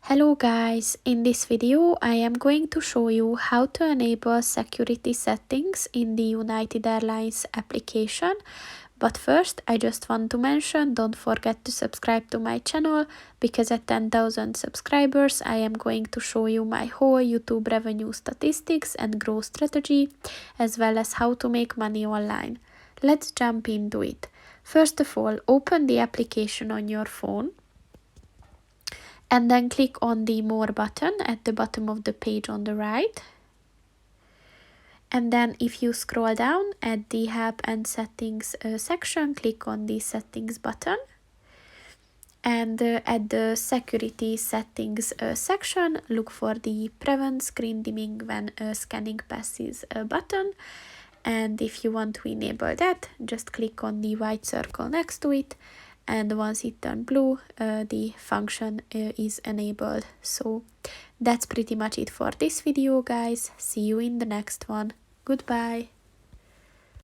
Hello guys, in this video I am going to show you how to enable security settings in the United Airlines application. But first I just want to mention, don't forget to subscribe to my channel, because at 10,000 subscribers I am going to show you my whole YouTube revenue statistics and growth strategy, as well as how to make money online. Let's jump into it. First of all, open the application on your phone. And then click on the More button at the bottom of the page on the right. And then if you scroll down at the Help and Settings section, click on the Settings button. And at the Security Settings section, look for the Prevent Screen Dimming when scanning passes button. And if you want to enable that, just click on the white circle next to it. And once it turns blue, the function is enabled. So that's pretty much it for this video, guys. See you in the next one. Goodbye.